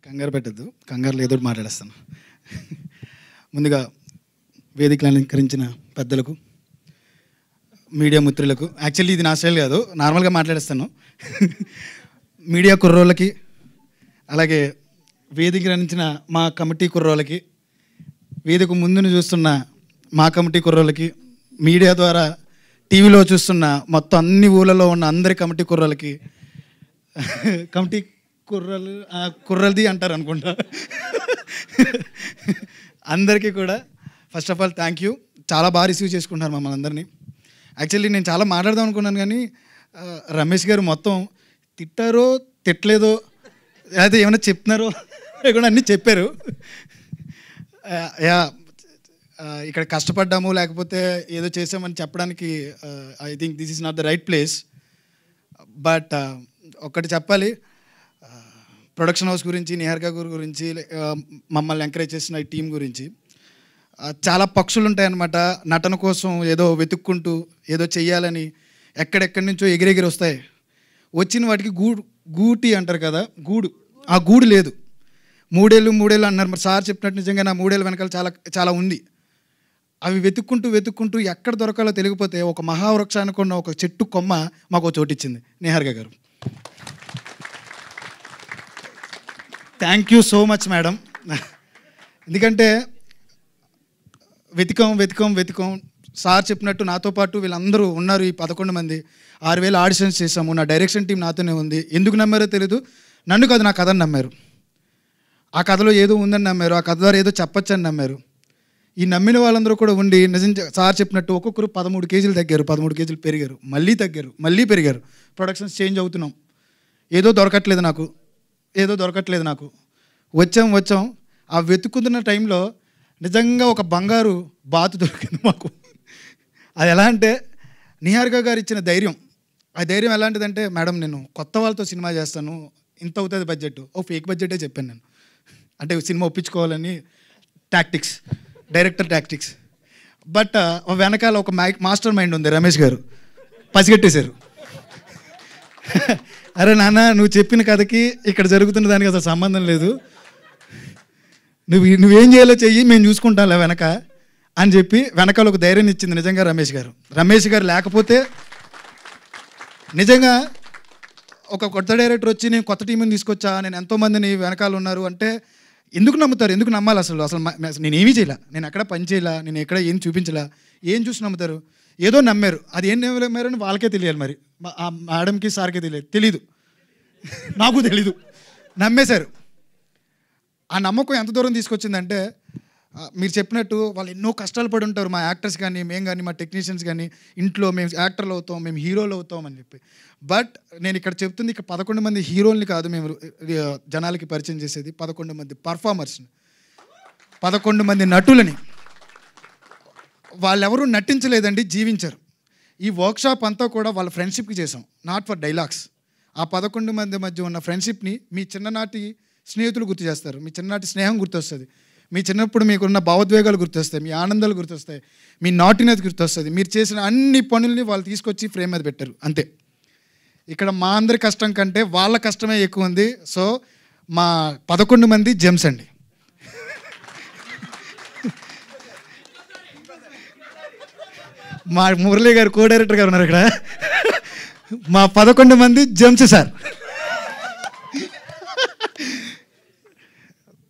కంగారు పెట్టద్దు, కంగారులో ఏదో మాట్లాడేస్తాను. ముందుగా వేదికలు అలంకరించిన పెద్దలకు, మీడియా మిత్రులకు, యాక్చువల్లీ ఇది నా స్టైల్ కాదు, నార్మల్గా మాట్లాడేస్తాను. మీడియా కుర్రోళ్ళకి, అలాగే వేదిక అందించిన మా కమిటీ కుర్రోళ్ళకి, వేదిక ముందును చూస్తున్న మా కమిటీ కుర్రోళ్ళకి, మీడియా ద్వారా టీవీలో చూస్తున్న మొత్తం అన్ని ఊళ్ళలో ఉన్న అందరి కమిటీ కుర్రోళ్ళకి, కమిటీ కుర్రలది అంటారు అనుకుంటా, అందరికీ కూడా first of all thank you. చాలా బాగా రిసీవ్ చేసుకుంటున్నారు మమ్మల్ని అందరినీ. యాక్చువల్లీ నేను చాలా మాట్లాడదాం అనుకున్నాను, కానీ రమేష్ గారు మొత్తం తిట్టారో తిట్టలేదో అయితే ఏమైనా చెప్తున్నారో కూడా అన్నీ చెప్పారు. యా, ఇక్కడ కష్టపడ్డాము లేకపోతే ఏదో చేసామని చెప్పడానికి I think this is not the right place. But ఒక్కటి చెప్పాలి, ప్రొడక్షన్ హౌస్ గురించి, నిహారిక గారి గురించి, మమ్మల్ని ఎంకరేజ్ చేసిన ఈ టీం గురించి. చాలా పక్షులు ఉంటాయన్నమాట, నటన కోసం ఏదో వెతుక్కుంటూ ఏదో చెయ్యాలని ఎక్కడెక్కడి నుంచో ఎగిరెగిరి వస్తాయి. వచ్చిన వాటికి గూటి అంటారు కదా, గూడు, ఆ గూడు లేదు. మూడేళ్ళు అన్నారు. మరి సార్ చెప్పినట్టు నిజంగా నా 3 ఏళ్ళ వెనకాల చాలా చాలా ఉంది. అవి వెతుక్కుంటూ ఎక్కడ దొరకాలో తెలియకపోతే ఒక మహావృక్షానికి ఉన్న ఒక చెట్టు కొమ్మ మాకు చోటిచ్చింది నిహారిక గారు. Thank you so much madam. ఎందుకంటే వెతికాం సార్ చెప్పినట్టు నాతో పాటు వీళ్ళందరూ ఉన్నారు. ఈ 11 మంది 6,000 ఆడిషన్స్ చేసాము. నా డైరెక్షన్ టీం నాతోనే ఉంది. ఎందుకు నమ్మారో తెలీదు, నన్ను కాదు నా కథను నమ్మారు. ఆ కథలో ఏదో ఉందని నమ్మారు, ఆ కథ ద్వారా ఏదో చెప్పచ్చని నమ్మారు. ఈ నమ్మిన వాళ్ళందరూ కూడా ఉండి నిజంగా సార్ చెప్పినట్టు ఒక్కొక్కరు 13 కేజీలు తగ్గారు, 13 కేజీలు పెరిగారు, మళ్ళీ తగ్గారు, మళ్ళీ పెరిగారు. ప్రొడక్షన్స్ చేంజ్ అవుతున్నాం. ఏదో దొరకట్లేదు నాకు. వచ్చాం. ఆ వెతుకుతున్న టైంలో నిజంగా ఒక బంగారు బాతు దొరికింది మాకు. అది ఎలా అంటే నిహారిక గారు ఇచ్చిన ధైర్యం. ఆ ధైర్యం ఎలాంటిదంటే, మేడం నేను కొత్త వాళ్ళతో సినిమా చేస్తాను, ఇంత అవుతుంది బడ్జెట్. ఫేక్ బడ్జెటే చెప్పాను నేను, అంటే సినిమా ఒప్పించుకోవాలని డైరెక్టర్ టాక్టిక్స్. బట్ వెనకాల ఒక మాస్టర్ మైండ్ ఉంది, రమేష్ గారు పసిగట్టేశారు. అరే నాన్న, నువ్వు చెప్పిన కథకి ఇక్కడ జరుగుతున్న దానికి అసలు సంబంధం లేదు, నువ్వేం చేయాలో చెయ్యి, మేము చూసుకుంటాంలే వెనక అని చెప్పి వెనకాల ఒక ధైర్యం ఇచ్చింది నిజంగా రమేష్ గారు లేకపోతే నిజంగా ఒక కొత్త డైరెక్టర్ వచ్చి నేను కొత్త టీంని తీసుకొచ్చా, నేను ఎంతోమందిని వెనకాల ఉన్నారు అంటే ఎందుకు నమ్ముతారు, ఎందుకు నమ్మాలి? అసలు నేనేమీ చేయలే, నేను ఎక్కడ పని చేయలే, నేను ఎక్కడ ఏం చూపించలే, ఏం చూసి నమ్ముతారు? ఏదో నమ్మారు. అది ఏం నమ్మారని వాళ్ళకే తెలియాలి, మరి ఆ మేడంకి సార్కే తెలీదు, నాకు తెలీదు. నమ్మేశారు. ఆ నమ్మకం ఎంత దూరం తీసుకొచ్చిందంటే, మీరు చెప్పినట్టు వాళ్ళు ఎన్నో కష్టాలు పడి ఉంటారు, మా యాక్టర్స్ కానీ, మేము కానీ, మా టెక్నీషియన్స్ కానీ, ఇంట్లో మేము యాక్టర్లు అవుతాం, మేము హీరోలు అవుతాం అని చెప్పి. బట్ నేను ఇక్కడ చెప్తుంది, ఇక్కడ 11 మంది హీరోల్ని కాదు మేము జనాలకి పరిచయం చేసేది, 11 మంది పర్ఫార్మర్స్ని, 11 మంది నటులని. వాళ్ళెవరూ నటించలేదండి, జీవించారు. ఈ వర్క్షాప్ అంతా కూడా వాళ్ళ ఫ్రెండ్షిప్కి చేసాం, నాట్ ఫర్ డైలాగ్స్. ఆ 11 మంది మధ్య ఉన్న ఫ్రెండ్షిప్ని మీ చిన్ననాటి స్నేహితులు గుర్తు చేస్తారు, మీ చిన్ననాటి స్నేహం గుర్తొస్తుంది, మీ చిన్నప్పుడు మీకున్న భావోద్వేగాలు గుర్తొస్తాయి, మీ ఆనందాలు గుర్తొస్తాయి, మీ నాటినది గుర్తొస్తుంది. మీరు చేసిన అన్ని పనుల్ని వాళ్ళు తీసుకొచ్చి ఫ్రేమ్ మీద పెట్టారు, అంతే. ఇక్కడ మా అందరి కష్టం కంటే వాళ్ళ కష్టమే ఎక్కువ ఉంది. సో మా 11 మంది జెమ్స్ అండి. మా మురళీ గారు కో డైరెక్టర్ గారు ఉన్నారు ఇక్కడ. మా 11 మంది gems sir.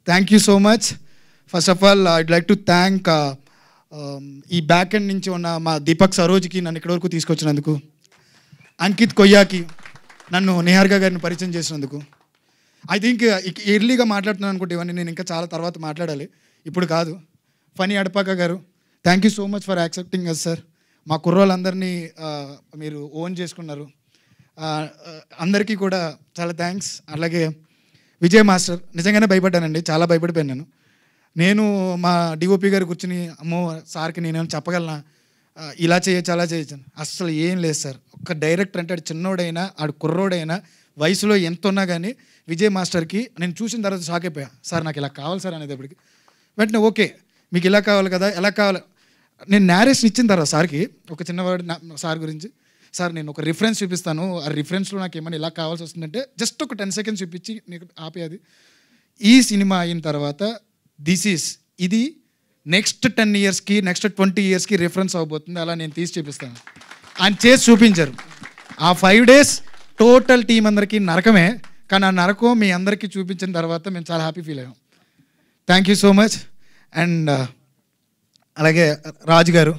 Thank you so much. First of all I'd like to thank ఈ బ్యాక్ ఎండ్ నుంచి ఉన్న మా దీపక్ సరోజ్కి నన్ను ఇక్కడి వరకు తీసుకొచ్చినందుకు, అంకిత్ కొయ్యాకి నన్ను నిహారిక గారిని పరిచయం చేసినందుకు. ఐ థింక్ ఎర్లీగా మాట్లాడుతున్నాను అనుకుంటే ఇవన్నీ నేను ఇంకా చాలా తర్వాత మాట్లాడాలి, ఇప్పుడు కాదు. ఫనీ అడపాక గారు, thank you so much for accepting us sir. మా కుర్రోళ్ళందరినీ మీరు ఓన్ చేసుకున్నారు, అందరికీ కూడా చాలా థ్యాంక్స్. అలాగే విజయ్ మాస్టర్, నిజంగానే భయపడ్డానండి, చాలా భయపడిపోయాను నేను. మా డిఓపి గారు కూర్చుని, అమ్మో సార్కి నేనేమైనా చెప్పగలనా, ఇలా చేయొచ్చు అలా చేయొచ్చు. అసలు ఏం లేదు సార్, ఒక్క డైరెక్టర్ అంటే ఆడు చిన్నోడైనా ఆడు కుర్రోడైనా వయసులో ఎంత ఉన్నా కానీ విజయ్ మాస్టర్కి నేను చూసిన తర్వాత షాక్ అయిపోయా. సార్ నాకు ఇలా కావాలి సార్ అనేటప్పటికి వెంటనే ఓకే మీకు ఇలా కావాలి కదా, ఎలా కావాలి. నేను నేరేషన్ ఇచ్చిన తర్వాత సార్కి ఒక చిన్నవాడు సార్ గురించి, సార్ నేను ఒక రిఫరెన్స్ చూపిస్తాను, ఆ రిఫరెన్స్లో నాకు ఏమైనా ఇలా కావాల్సి వస్తుందంటే జస్ట్ ఒక 10 seconds చూపించి నీకు ఆపేది. ఈ సినిమా అయిన తర్వాత ఇది నెక్స్ట్ 10 yearsకి నెక్స్ట్ 20 yearsకి రిఫరెన్స్ అవబోతుంది. అలా నేను తీసి చూపిస్తాను. ఆయన చేసి చూపించారు. ఆ 5 days టోటల్ టీం అందరికీ నరకమే, కానీ ఆ నరకం మీ అందరికీ చూపించిన తర్వాత మేము చాలా హ్యాపీ ఫీల్ అయ్యాం. Thank you so much. And అలాగే రాజు గారు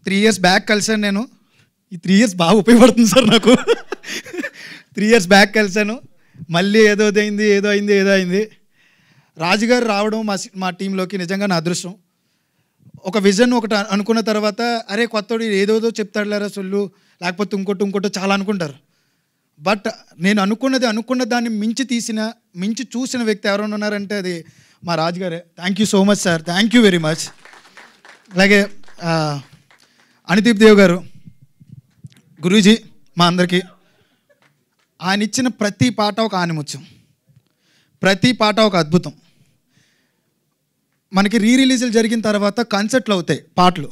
3 years బ్యాక్ కలిసాను నేను. ఈ 3 years బాగా ఉపయోగపడుతుంది సార్ నాకు. 3 years బ్యాక్ కలిసాను, మళ్ళీ ఏదో అయింది. రాజుగారు రావడం మా టీంలోకి నిజంగా నా అదృష్టం. ఒక విజన్ ఒకటి అనుకున్న తర్వాత అరే కొత్తోడు ఏదోదో చెప్తాడులేరా సొల్లు, లేకపోతే ఇంకోటో చాలా అనుకుంటారు. బట్ నేను అనుకున్న దాన్ని మించి చూసిన వ్యక్తి ఎవరైనా ఉన్నారంటే అది మా రాజుగారే. Thank you so much sir, thank you very much. అలాగే అనిదీప్ దేవ్ గారు, గురూజీ మా అందరికీ. ఆయన ఇచ్చిన ప్రతి పాట ఒక ఆనిముత్యం, ప్రతి పాట ఒక అద్భుతం. మనకి రిలీజులు జరిగిన తర్వాత కన్సర్ట్లు అవుతాయి పాటలు.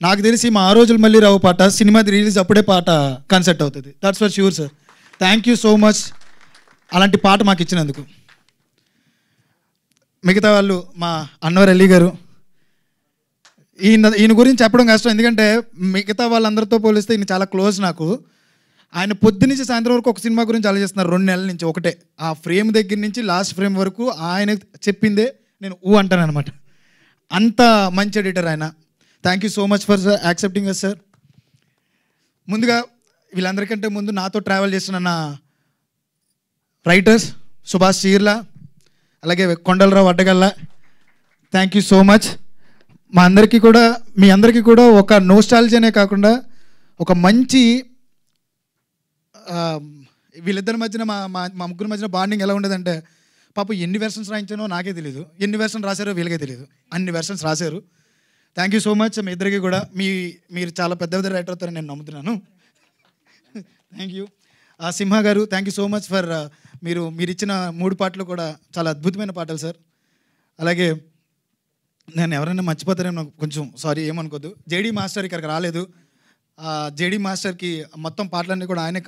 నాకు తెలిసి మా ఆ రోజులు మళ్ళీ రావు పాట సినిమా రిలీజ్ అప్పుడే పాట కన్సర్ట్ అవుతుంది. That's for sure sir. Thank you so much అలాంటి పాట మాకు ఇచ్చినందుకు. మిగతా వాళ్ళు మా అన్వర్ అలీ గారు, ఈయన గురించి చెప్పడం కష్టం, ఎందుకంటే మిగతా వాళ్ళందరితో పోలిస్తే ఈయన చాలా క్లోజ్ నాకు. ఆయన పొద్దునుంచి సాయంత్రం వరకు ఒక సినిమా గురించి ఆలోచిస్తున్నారు 2 నెలల నుంచి. ఒకటే ఆ ఫ్రేమ్ దగ్గర నుంచి లాస్ట్ ఫ్రేమ్ వరకు ఆయన చెప్పిందే నేను అంటాను అనమాట. అంత మంచి ఎడిటర్ ఆయన. Thank you so much for accepting us sir. ముందుగా వీళ్ళందరికంటే ముందు నాతో ట్రావెల్ చేస్తున్న నా రైటర్స్ సుభాష్ చీర్ల, అలాగే Kondalarao Addagalla, thank you so much. మీ అందరికీ కూడా ఒక నోస్టాలజీనే కాకుండా ఒక మంచి వీళ్ళిద్దరి మధ్యన మా ముగ్గురు మధ్యన బాండింగ్ ఎలా ఉండేదంటే, పాపం ఎన్ని వెర్షన్స్ రాయించానో నాకే తెలియదు, ఎన్ని వెర్షన్స్ రాశారో వీళ్ళకే తెలియదు, అన్ని వెర్షన్స్ రాశారు. థ్యాంక్ యూ సో మచ్ మీ ఇద్దరికి కూడా. మీరు చాలా పెద్ద రైటర్ అవుతారని నేను నమ్ముతున్నాను. Thank you. సింహ గారు, thank you so much for మీరు ఇచ్చిన 3 పాటలు కూడా చాలా అద్భుతమైన పాటలు సార్. అలాగే నేను ఎవరైనా మర్చిపోతారేమో కొంచెం సారీ, ఏమనుకోద్దు. జేడీ మాస్టర్ ఇక్కడికి రాలేదు. జేడీ మాస్టర్కి మొత్తం పాటలన్నీ కూడా ఆయనే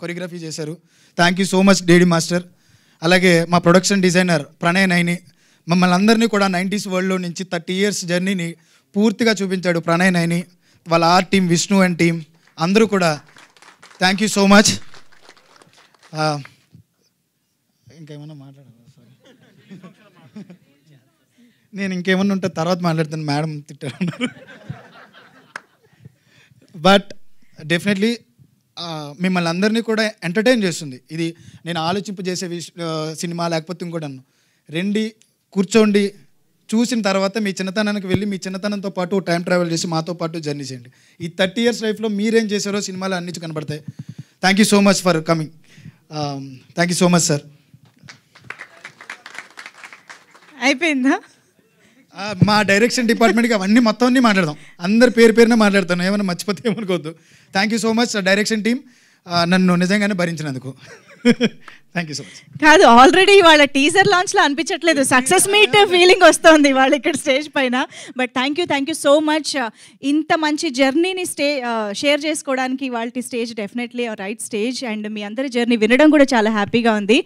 కొరియోగ్రఫీ చేశారు. Thank you so much JD master. అలాగే మా ప్రొడక్షన్ డిజైనర్ ప్రణయ్ నైని, మమ్మల్ని అందరినీ కూడా 90s వరల్డ్లో నుంచి 30 years జర్నీని పూర్తిగా చూపించాడు ప్రణయ్ నైని. వాళ్ళ art team, Vishnu and team అందరూ కూడా థ్యాంక్ యూ సో మచ్. ఇంకేమన్నా మాట్లాడాలి? నేను ఇంకేమన్నా ఉంటే తర్వాత మాట్లాడతాను, మేడం తిట్టారు. బట్ డెఫినెట్లీ మిమ్మల్ని అందరినీ కూడా ఎంటర్టైన్ చేస్తుంది. ఇది నేను ఆలోచింపజేసే సినిమా లేకపోతే ఇంకోటి రండి కూర్చోండి, చూసిన తర్వాత మీ చిన్నతనానికి వెళ్ళి మీ చిన్నతనంతో పాటు టైం ట్రావెల్ చేసి మాతో పాటు జర్నీ చేయండి. ఈ 30 years లైఫ్లో మీరేం చేశారో సినిమాలు అన్ని కనబడతాయి. Thank you so much for coming. Thank you so much sir. అయిపోయిందా? మా డైరెక్షన్ డిపార్ట్మెంట్కి అవన్నీ మొత్తం అన్నీ మాట్లాడదాం, అందరి పేరునే మాట్లాడతాను, ఏమైనా మర్చిపోతే ఏమనుకోవద్దు. Thank you so much direction team, నన్ను నిజంగానే భరించినందుకు. Thank you so much. కాదు, ఆల్రెడీ వాళ్ళ టీజర్ లాంచ్లో అనిపించట్లేదు, సక్సెస్ మీట్ ఫీలింగ్ వస్తుంది వాళ్ళు ఇక్కడ స్టేజ్ పైన. But thank you so much. ఇంత మంచి జర్నీని షేర్ చేసుకోవడానికి వాళ్ళ stage definitely right stage. And మీ అందరి జర్నీ వినడం కూడా చాలా హ్యాపీగా ఉంది.